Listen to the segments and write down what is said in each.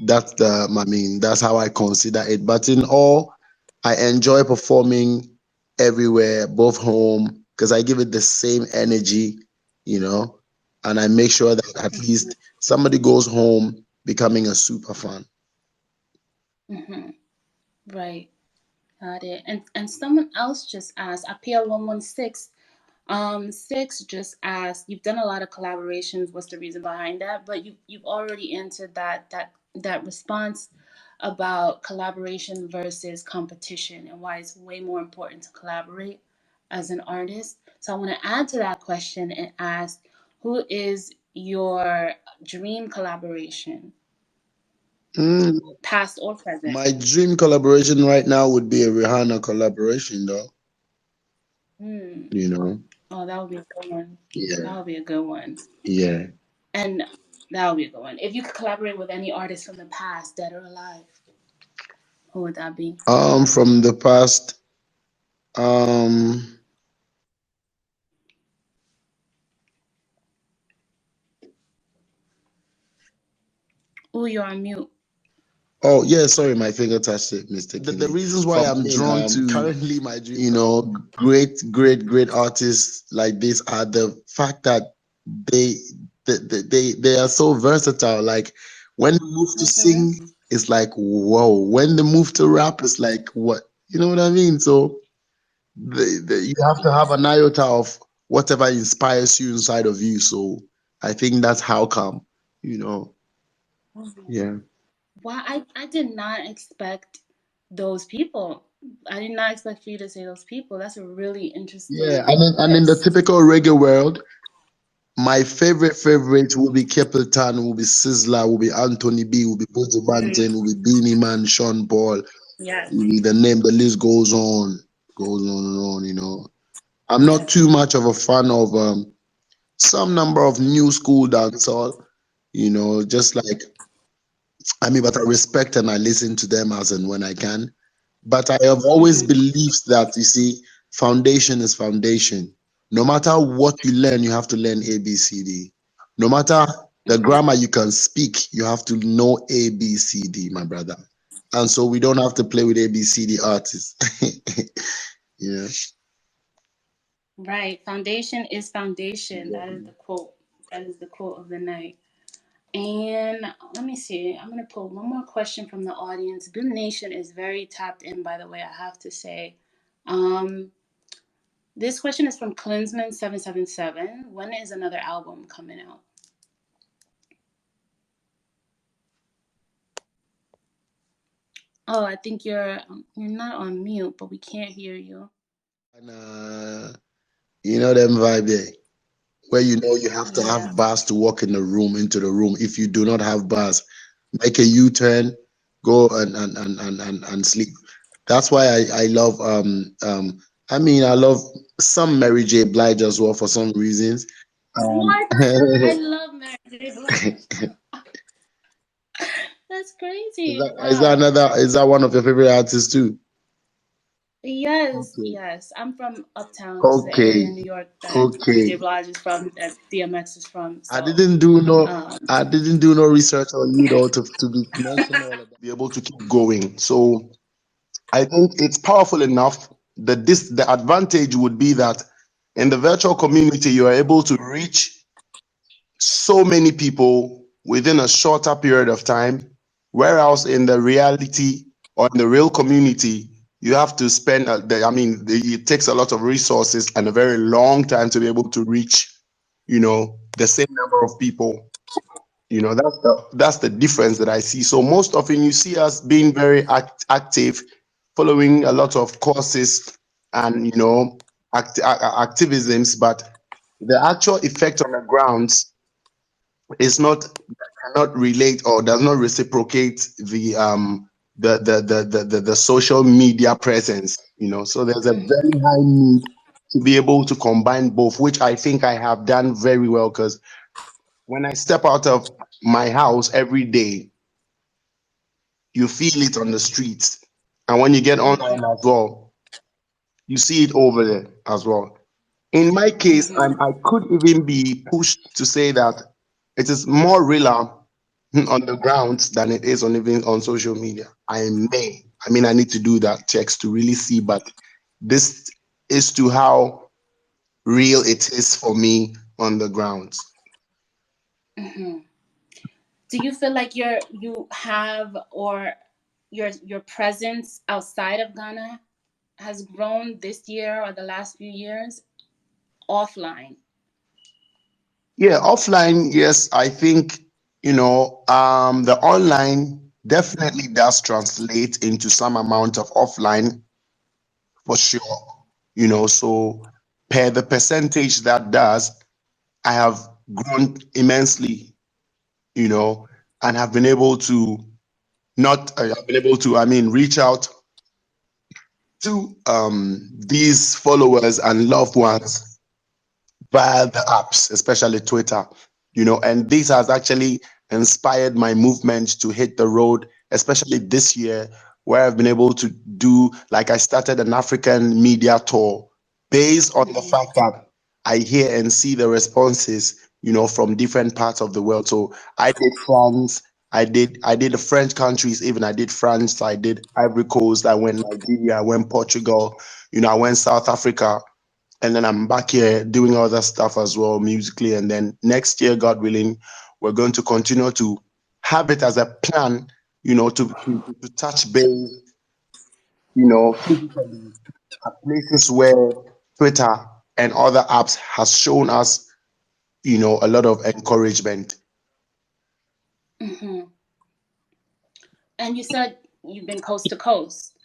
that's how I consider it. But in all, I enjoy performing everywhere, both home, because I give it the same energy, you know, and I make sure that at least somebody goes home becoming a super fan. Mm-hmm. Right. Got it. And someone else just asked, Appeal116, six just asked, you've done a lot of collaborations, what's the reason behind that? But you've already answered that response about collaboration versus competition and why it's way more important to collaborate as an artist. So I want to add to that question and ask, who is your dream collaboration, Mm, past or present? my dream collaboration right now would be a Rihanna collaboration, though. Hmm. You know, Oh, that would be a good one. That yeah, would be a good one. yeah. And that would be a good one. If you could collaborate with any artist from the past, dead or alive, who would that be? From the past, um, Oh, you're on mute. oh yeah, sorry, my finger touched it The mistakenly. reasons why From I'm again, drawn to currently my dream, great artists like this are the fact that they they are so versatile. Like when they move to Mm-hmm. sing, it's like whoa. When they move to rap, it's like what, you know what I mean? So you have to have an iota of whatever inspires you inside of you. So I think that's how come, you know. Yeah. Why I did not expect those people. I did not expect for you to say those people. That's a really Yeah, interesting and in the list. typical reggae world, my favorite will be Capleton, will be Sizzler, will be Anthony B, will be Buju Banton, will be Beanie Man, Sean Paul. Yes. The name, the list goes on and on. You know, I'm not too much of a fan of some number of new school dancehall. You know, just like but I respect and I listen to them as and when I can. But I have always Mm-hmm. believed that, you see, foundation is foundation. No matter what you learn, you have to learn A, B, C, D. No matter the grammar you can speak, you have to know A, B, C, D, my brother. And so we don't have to play with A, B, C, D artists. Yeah. Right. Foundation is foundation. That is Exactly. the quote. That is the quote of the night. And let me see. I'm gonna pull one more question from the audience. Boom Nation is very tapped in, by the way. I have to say. Um, this question is from Klinsman777. When is another album coming out? Oh, I think you're not on mute, but we can't hear you. And you know them vibe there, where you know you have to Yeah. have bars to walk in the room into the room. If you do not have bars, make a U-turn, go and sleep. That's why I love I love some Mary J. Blige as well for some reasons. Um, What? I is love Mary J. Blige. That's crazy. that Wow. another, is that one of your favorite artists too? Yes, Okay. yes. I'm from Uptown, which is the area Okay. in New York that Mary J. Okay. Blige is from, that DMX is from. I So, didn't do no um, I didn't do no research on you though to be mentioning all of that. Be able to keep going. So I think it's powerful enough that the advantage would be that in the virtual community you are able to reach so many people within a shorter period of time, whereas in the reality or in the real community you have to spend it takes a lot of resources and a very long time to be able to reach, the same number of people. That's the difference that I see. So most often you see us being very active, following a lot of courses and activisms, but the actual effect on the ground is not cannot relate or does not reciprocate the social media presence. So there's a very high need to be able to combine both, which I think I have done very well, because when I step out of my house every day, you feel it on the streets. And when you get online as well, you see it over there as well. In my case, mhm. I could even be pushed to say that it is more realer on the ground than it is on even on social media. I may. I mean, I need to do that checks to really see, but this is to how real it is for me on the ground. Hmm. Do you feel like you have, or your presence outside of Ghana has grown this year or the last few years offline? Yeah, offline, yes, I think, the online definitely does translate into some amount of offline for sure. So per the percentage that does, I have grown immensely, and have been able to not, I've been able to, I mean, reach out to these followers and loved ones via the apps, especially Twitter, and this has actually inspired my movement to hit the road, especially this year, where I've been able to do, like, I started an African media tour based on the Hmm. fact that I hear and see the responses, from different parts of the world. So I did France, I did the French countries, even I did France, I did Ivory Coast, I went Nigeria, I went Portugal, I went South Africa, and then I'm back here doing other stuff as well musically. And then next year, God willing, we're going to continue to have it as a plan, to touch base, physically at places where Twitter and other apps has shown us, a lot of encouragement. Hmm. And you said you've been coast to coast.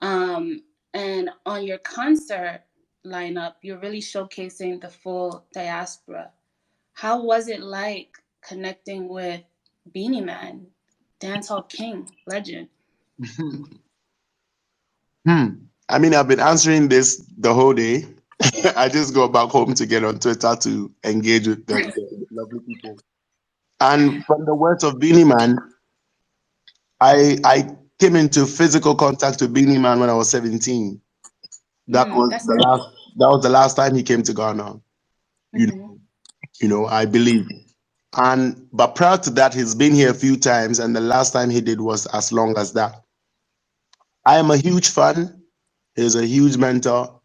Um, and on your concert lineup, you're really showcasing the full diaspora. How was it like connecting with Beanie Man, dancehall king, legend? Hmm. I mean, I've been answering this the whole day. I just go back home to get on Twitter to engage with the lovely people. And from the words of Beanie Man, I came into physical contact with Beanie Man when I was 17. That Mm, was that's the early. last that was the last time he came to Ghana, you Hmm. know, I believe. And but prior to that, he's been here a few times, and the last time he did was as long as that. I am a huge fan. He's a huge mentor,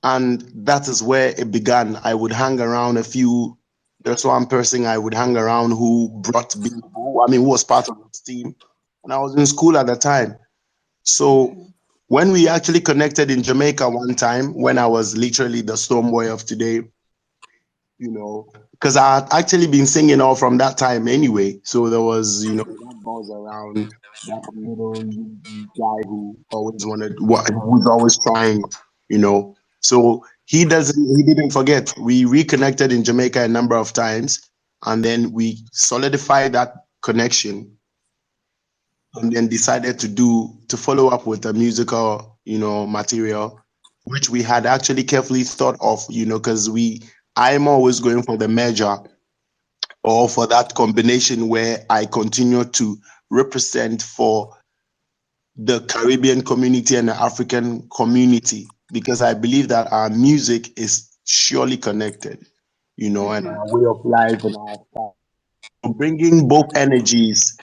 and that is where it began. I would hang around a few. There's one person I would hang around who brought me, who was part of his team, and I was in school at the time. So Hmm. when we actually connected in Jamaica one time, when I was literally the Stonebwoy of today, because I had actually been singing all from that time anyway. So there was, that buzz around that little guy who always who's always trying, you know. So he didn't forget. We reconnected in Jamaica a number of times, and then we solidified that connection, and then decided to follow up with a musical, material, which we had actually carefully thought of, because I'm always going for the merger or for that combination where I continue to represent for the Caribbean community and the African community, because I believe that our music is surely connected, and Hmm. our way of life and our style. So bringing both energies,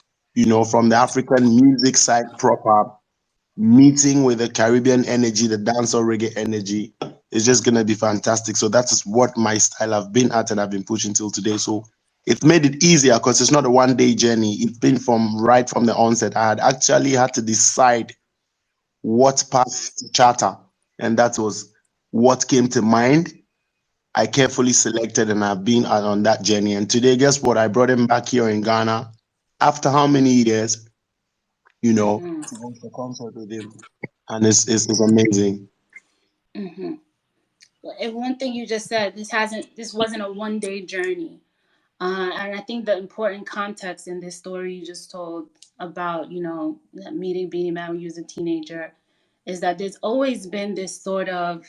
from the African music side proper, meeting with the Caribbean energy, the dancehall reggae energy, is just gonna be fantastic. So that is what my style I've been at and I've been pushing till today. So it's made it easier because it's not a 1 day journey. It's been from right from the onset. I had actually had to decide what path to charter, and that was what came to mind. I carefully selected and I've been on that journey. And today, guess what? I brought him back here in Ghana after how many years, Hmm. to host a concert with him. And it's amazing. Hmm. And one thing you just said, this wasn't a 1 day journey. And I think the important context in this story you just told about, meeting Beanie Man when you was a teenager, is that there's always been this sort of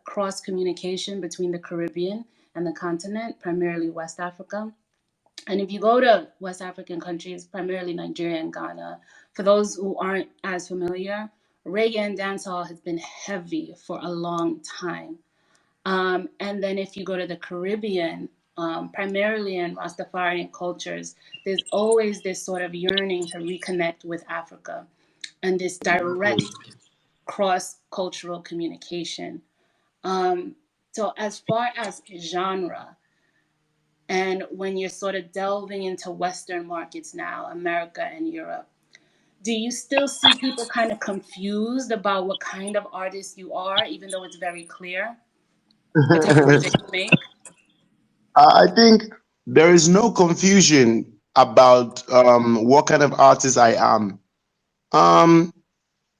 cross communication between the Caribbean and the continent, primarily West Africa. And if you go to West African countries, primarily Nigeria and Ghana, for those who aren't as familiar, reggae and dancehall has been heavy for a long time. And then if you go to the Caribbean, primarily in Rastafarian cultures, there's always this sort of yearning to reconnect with Africa and this direct cross cultural communication. So, as far as genre, and when you're sort of delving into Western markets now, America and Europe, do you still see people kind of confused about what kind of artist you are, even though it's very clear the type of music you make? I think there is no confusion about what kind of artist I am. Um,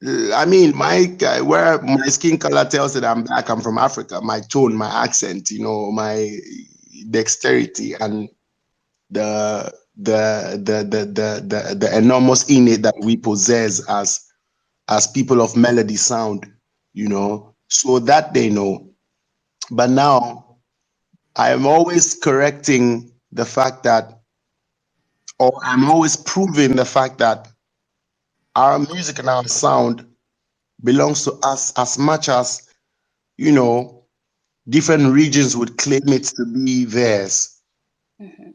I mean, where my skin color tells that I'm black, I'm from Africa. My tone, my accent, my dexterity, and the enormous innate that we possess as people of melody sound, so that they know. But now I am always correcting the fact that, or I'm always proving the fact that our music and our sound belongs to us as much as, you know, different regions would claim it to be theirs. Hmm.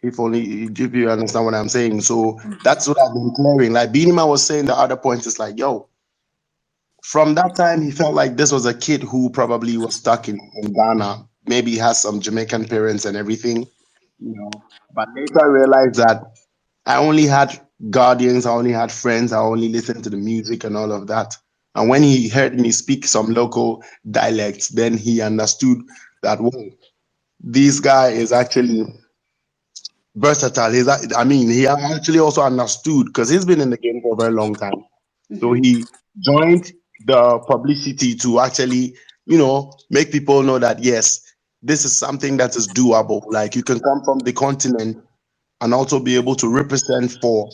If you understand what I'm saying. So that's what I've been clearing. Like Beanie Man was saying the other point is like, yo, from that time he felt like this was a kid who probably was stuck in Ghana. Maybe he has some Jamaican parents and everything, But later I realized that I only had guardians, I only had friends, I only listened to the music and all of that. And when he heard me speak some local dialects, then he understood that, whoa, this guy is actually versatile. I mean, he actually also understood because he's been in the game for a very long time. So Hmm. he joined the publicity to actually, make people know that, yes, this is something that is doable. Like you can come from the continent and also be able to represent for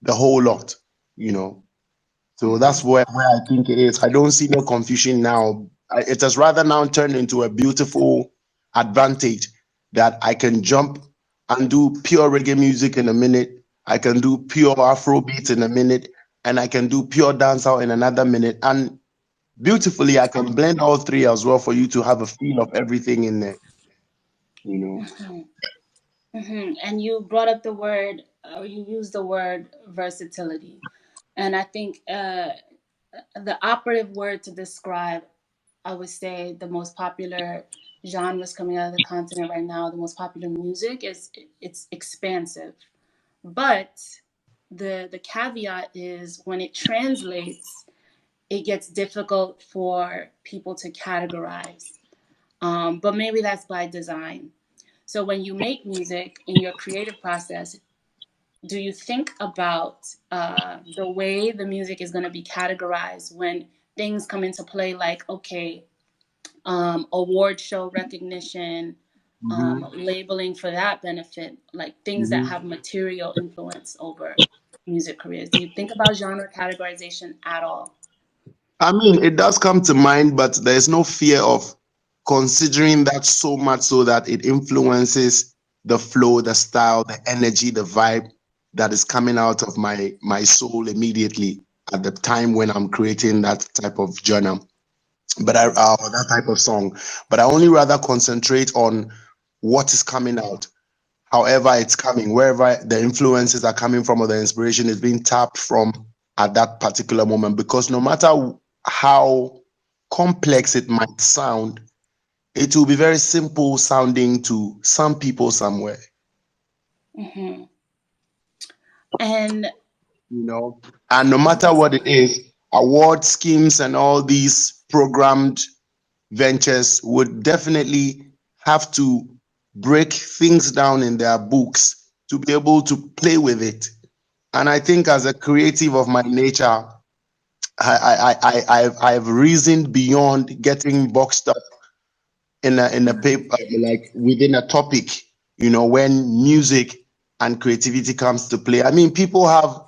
the whole lot, you know. So Hmm. that's where I think it is. I don't see no confusion now. It has rather now turned into a beautiful advantage that I can jump and do pure reggae music in a minute. I can do pure Afro beats in a minute, and I can do pure dancehall in another minute. And beautifully, I can blend all three as well for you to have a feel of everything in there. You know. Hmm. And you brought up the word, or you used the word versatility. And I think the operative word to describe, I would say, the most popular genres coming out of the continent right now, the most popular music is it's expansive. But the caveat is when it translates, it gets difficult for people to categorize. But maybe that's by design. So when you make music in your creative process, do you think about the way the music is going to be categorized when things come into play, like, okay, award show recognition, Mhm, labeling for that benefit, like things that mhm. have material influence over music careers? Do you think about genre categorization at all? I mean, it does come to mind, but there's no fear of considering that so much so that it influences the flow, the style, the energy, the vibe that is coming out of my soul immediately at the time when I'm creating that type of journal, that type of song. But I only rather concentrate on what is coming out, however it's coming, wherever the influences are coming from or the inspiration is being tapped from at that particular moment. Because no matter how complex it might sound, it will be very simple sounding to some people somewhere. Hmm. And you know. And no matter yes. what it is, award schemes and all these programmed ventures would definitely have to break things down in their books to be able to play with it. And I think as a creative of my nature, I've reasoned beyond getting boxed up in a paper, like within a topic, when music and creativity comes to play. I mean, people have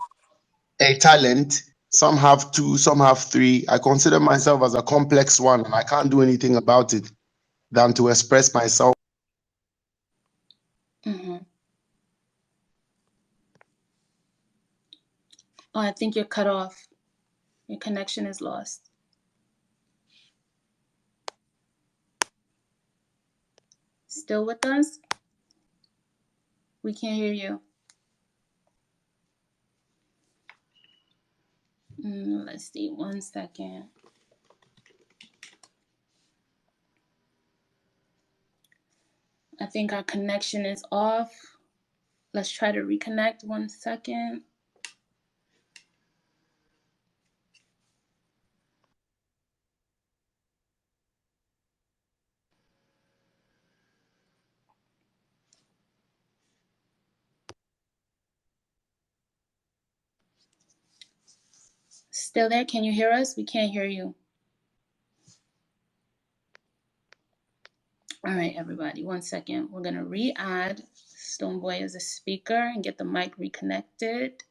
a talent, some have two, some have three. I consider myself as a complex one, and I can't do anything about it than to express myself. Hmm. Oh, I think you're cut off. Your connection is lost. still with us? We can't hear you. Let's see. 1 second. I think our connection is off. Let's try to reconnect. 1 second. Still there? Can you hear us? We can't hear you. All right, everybody. 1 second. We're going to re-add Stonebwoy as a speaker and get the mic reconnected.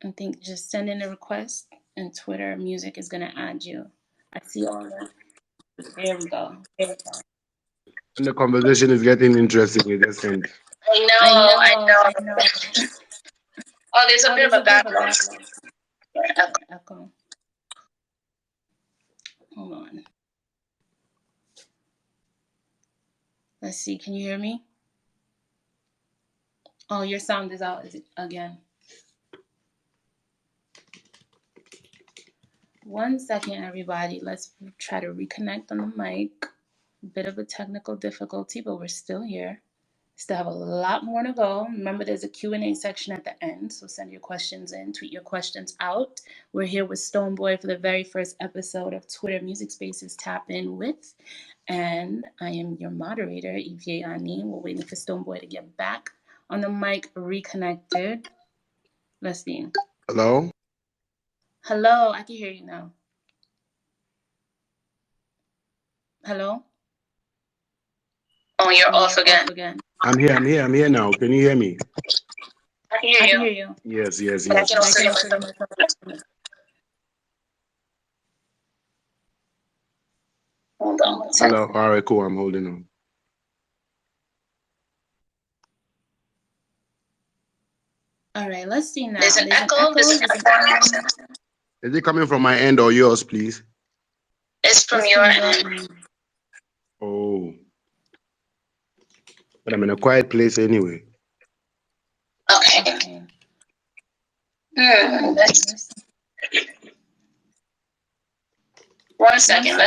I think just send in a request and Twitter Music is going to add you. I see all that. There we go. There we go. And the conversation is getting interesting, you just end. I know. Oh, there's a bit of a background. Echo. Hold on. Let's see. Can you hear me? Oh, your sound is out again. 1 second, everybody. Let's try to reconnect on the mic. A bit of a technical difficulty, but we're still here. Still have a lot more to go. Remember, there's a Q&A section at the end, so send your questions in, tweet your questions out. We're here with Stonebwoy for the very first episode of Twitter Music Spaces Tap In With, and I am your moderator, Evie Ani. We're waiting for Stonebwoy to get back on the mic, reconnected. Let's see. Hello? Hello, I can hear you now. Hello? Oh, you're off again. I'm here now. Can you hear me? I can hear you. Yes. Hold on. Hello. All right, cool. I'm holding on. All right, let's see now. There's an echo. Is it coming from my end or yours, please? It's from your end. Oh. But I'm in a quiet place anyway. Okay. Let's... 1 second.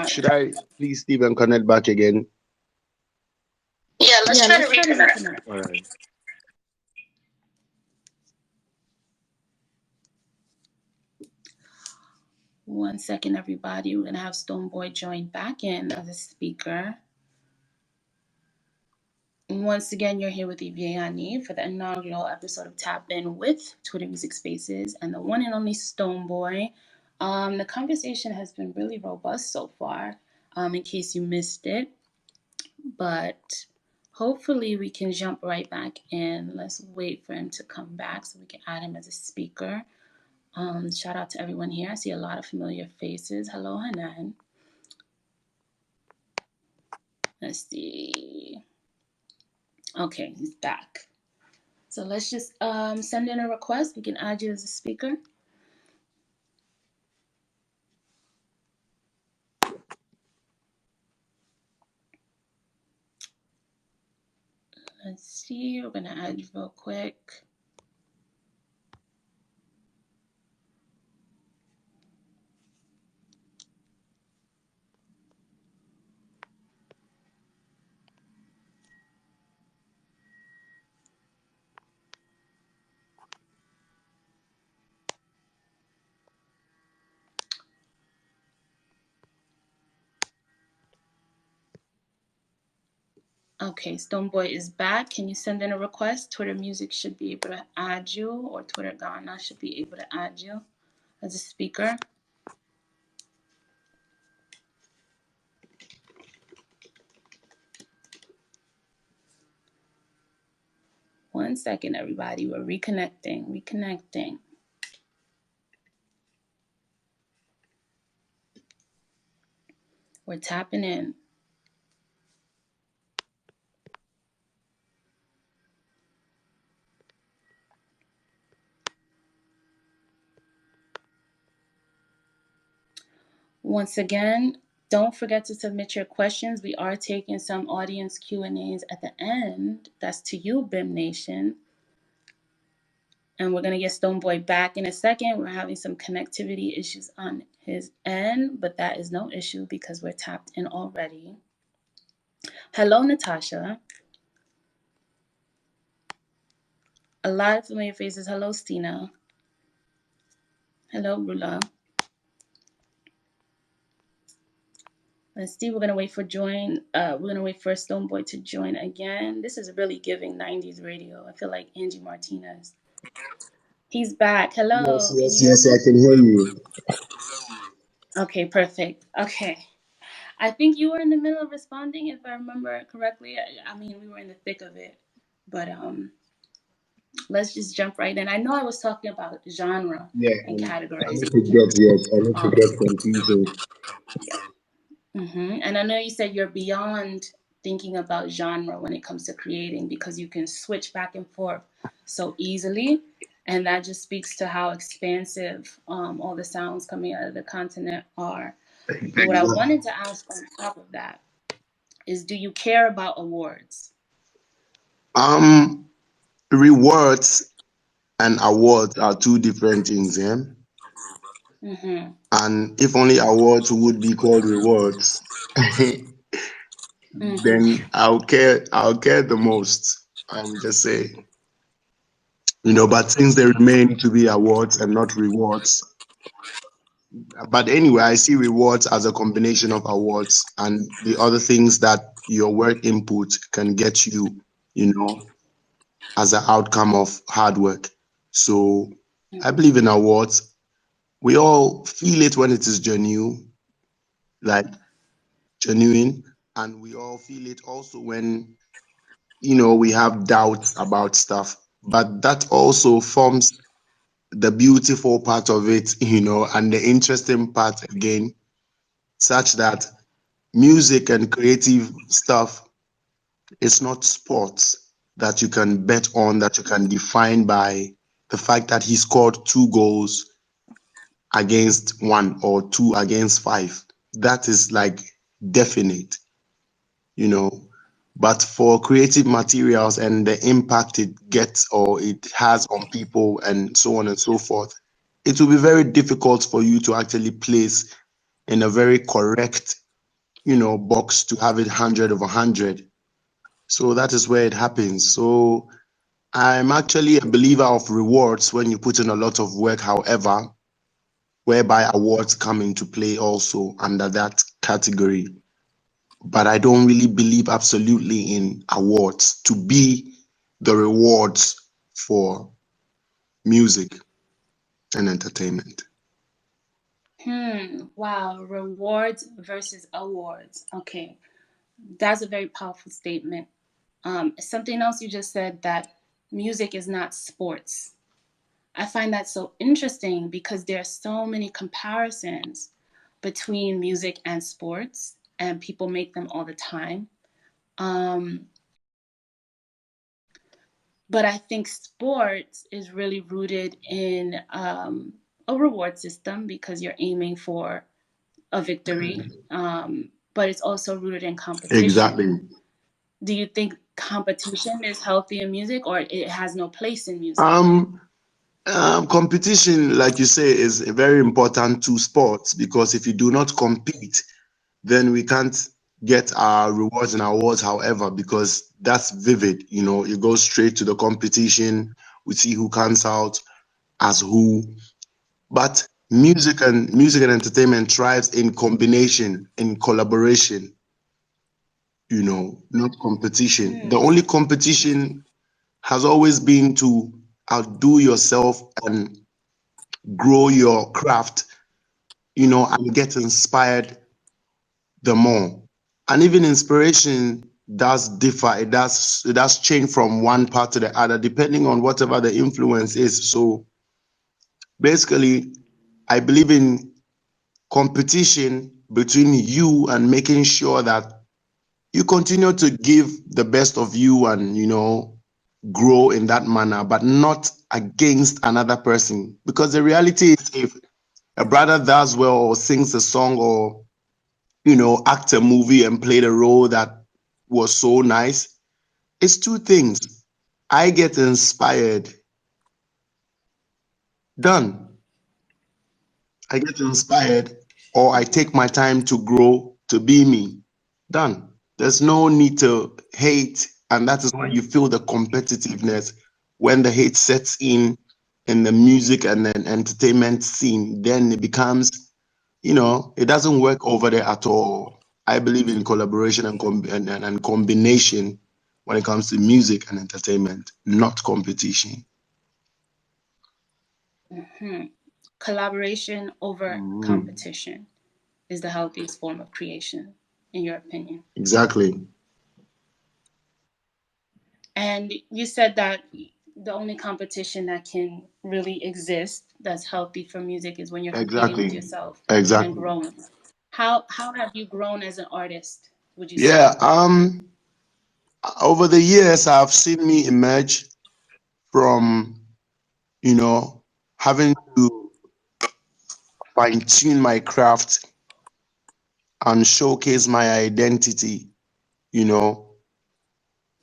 Should I please, Stephen, connect back again? Yeah, let's try to reconnect. All right. One second, everybody. We're going to have Stonebwoy join back in as a speaker. And once again, you're here with Iviani for the inaugural episode of Tap In with Twitter Music Spaces and the one and only Stonebwoy. The conversation has been really robust so far, in case you missed it. But hopefully we can jump right back in. Let's wait for him to come back so we can add him as a speaker. Shout out to everyone here. I see a lot of familiar faces. Hello, Hanan. Let's see. Okay, he's back. So let's just send in a request. We can add you as a speaker. Let's see. We're going to add you real quick. Okay, Stonebwoy is back. Can you send in a request? Twitter Music should be able to add you, or Twitter Ghana should be able to add you as a speaker. One second, everybody. We're reconnecting. We're tapping in. Once again, don't forget to submit your questions. We are taking some audience Q&As at the end. That's to you, BIM Nation. And we're going to get Stonebwoy back in a second. We're having some connectivity issues on his end, but that is no issue because we're tapped in already. Hello, Natasha. A lot of familiar faces. Hello, Stina. Hello, Rula. Let's see. We're gonna wait for Stonebwoy to join again. This is really giving '90s radio. I feel like Angie Martinez. He's back. Yes, Hello. Can you yes, hear yes, me? I can hear you. Okay, perfect. Okay. I think you were in the middle of responding, if I remember correctly. I mean, we were in the thick of it, but let's just jump right in. I know I was talking about genre Yeah, and I need to get, categorization. yes, I need to Um, get confusing. And I know you said you're beyond thinking about genre when it comes to creating because you can switch back and forth so easily. And that just speaks to how expansive all the sounds coming out of the continent are. But what I Exactly. wanted to ask on top of that is, do you care about awards? Um, Rewards and awards are two different things, yeah? Mm-hmm. And if only awards would be called rewards, Mm-hmm. then I'll care the most. I'm just saying, but since they remain to be awards and not rewards, but anyway, I see rewards as a combination of awards and the other things that your work input can get you, you know, as an outcome of hard work. So I believe in awards. We all feel it when it is genuine, like genuine, and we all feel it also when we have doubts about stuff. But that also forms the beautiful part of it, and the interesting part again, such that music and creative stuff is not sports that you can bet on, that you can define by the fact that he scored 2 goals against one or two against five. That is like definite, you know. But for creative materials and the impact it gets or it has on people and so on and so forth, it will be very difficult for you to actually place in a very correct, box to have it 100 of 100. So that is where it happens. So I'm actually a believer of rewards when you put in a lot of work, however, whereby awards come into play also under that category. But I don't really believe absolutely in awards to be the rewards for music and entertainment. Wow. Rewards versus awards. Okay. That's a very powerful statement. Something else you just said, that music is not sports. I find that so interesting because there are so many comparisons between music and sports, and people make them all the time. Um, but I think sports is really rooted in a reward system because you're aiming for a victory, but it's also rooted in competition. Exactly. Do you think competition is healthy in music, or it has no place in music? Um, Competition, like you say, is very important to sports because if you do not compete, then we can't get our rewards and awards, however, because that's vivid. It goes straight to the competition. We see who comes out as who. But music and entertainment thrives in combination, in collaboration, not competition. The Hmm. only competition has always been to outdo yourself and grow your craft, and get inspired the more. And even inspiration does differ. It does change from one part to the other, depending on whatever the influence is. So basically, I believe in competition between you and making sure that you continue to give the best of you and grow in that manner, but not against another person. Because the reality is, if a brother does well or sings a song or, you know, act a movie and played a role that was so nice, it's two things. I get inspired. Done. I get inspired, or I Mm-hmm. take my time to grow to be me. Done. There's no need to hate, and that is when you feel the competitiveness. When the hate sets in the music and then entertainment scene, then it becomes, you know, it doesn't work over there at all. I believe in collaboration and combination when it comes to music and entertainment, not competition. Mm-hmm. Collaboration over Mhm. competition is the healthiest form of creation, in your opinion. Exactly. And you said that the only competition that can really exist that's healthy for music is when you're competing with Exactly. yourself and Exactly. growing. How have you grown as an artist, would you Yeah. say? Over the years, I've seen me emerge from, you know, having to fine tune my craft and showcase my identity, you know,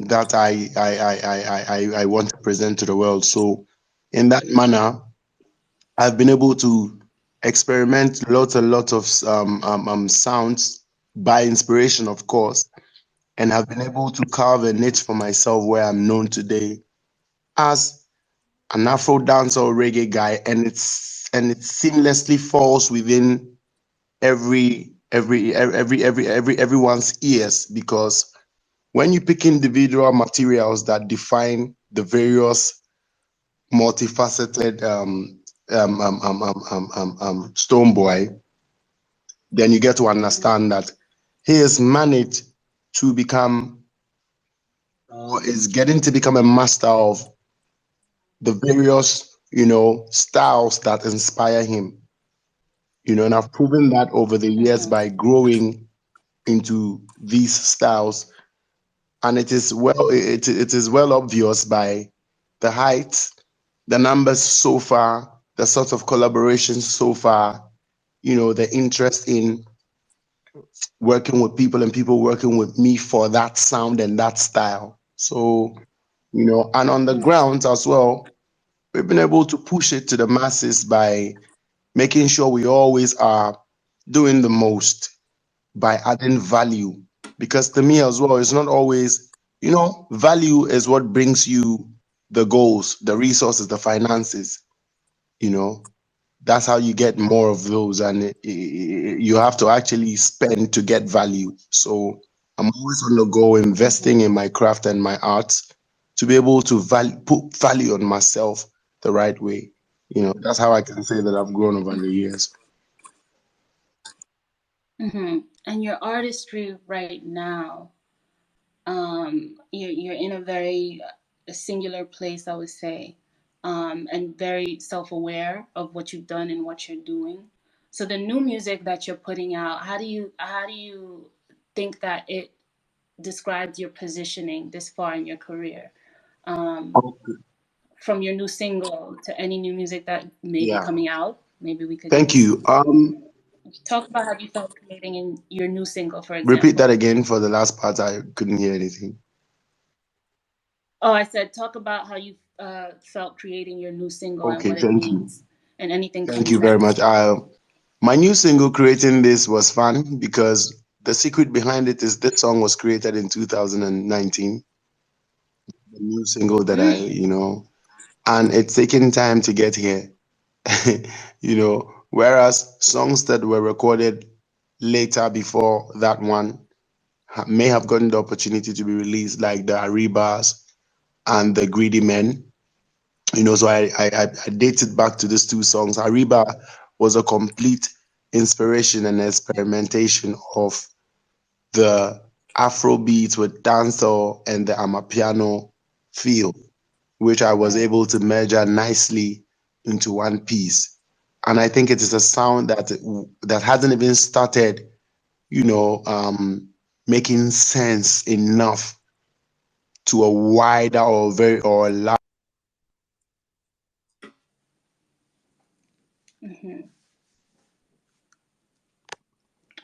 that I want to present to the world. So, in that manner, I've been able to experiment lots and lots of sounds by inspiration, of course, and have been able to carve a niche for myself where I'm known today as an Afro dancehall reggae guy, and it seamlessly falls within everyone's ears, because when you pick individual materials that define the various multifaceted Stonebwoy, then you get to Mm-hmm. understand that he has managed to become, or is getting to become, a master of the various, you know, styles that inspire him. You know, and I've proven that over the years Mm-hmm. by growing into these styles, and it is well obvious by the height, the numbers so far, the sort of collaborations so far, you know, the interest in working with people and people working with me for that sound and that style. So, you know, and on the Mm-hmm. ground as well, we've been able to push it to the masses by making sure we always are doing the most by adding value. Because to me as well, it's not always, you know, value is what brings you the goals, the resources, the finances, you know. That's how you get more of those, and you have to actually spend to get value. So I'm always on the go, investing Mm-hmm. in my craft and my arts to be able to put value on myself the right way. You know, that's how I can say that I've grown over the years. Mm-hmm. And your artistry right now, you're in a very singular place, I would say, and very self-aware of what you've done and what you're doing. So the new music that you're putting out, how do you think that it describes your positioning this far in your career? Um, from your new single to any new music that may be Yeah, coming out, maybe we could thank just you. talk about how you felt creating in your new single, for Repeat that example. again for the last part. I couldn't hear anything. Oh, I said talk about how you felt creating your new single and Okay, what it thank you. means and anything Thank you very much. context. My new single, creating this, was fun because the secret behind it is this song was created in 2019. The new single that I, Mm, you know, and it's taken time to get here. You know, whereas songs that were recorded later before that one may have gotten the opportunity to be released, like the Aribas and the Greedy Men. You know, so I dated back to these two songs. Ariba was a complete inspiration and experimentation of the Afro beats with dancehall and the Amapiano feel, which I was right. able to measure nicely into one piece. And I think it is a sound that hasn't even started, you know, making sense enough to a wider or very or a Hmm.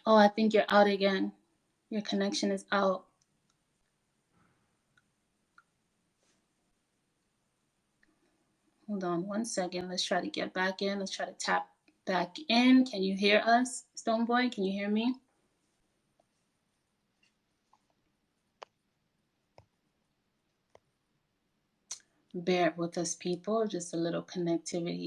Oh, I think you're out again. Your connection is out. Hold on 1 second. Let's try to get back in. Let's try to tap back in. Can you hear us, Stonebwoy? Can you hear me? Bear with us, people. Just a little connectivity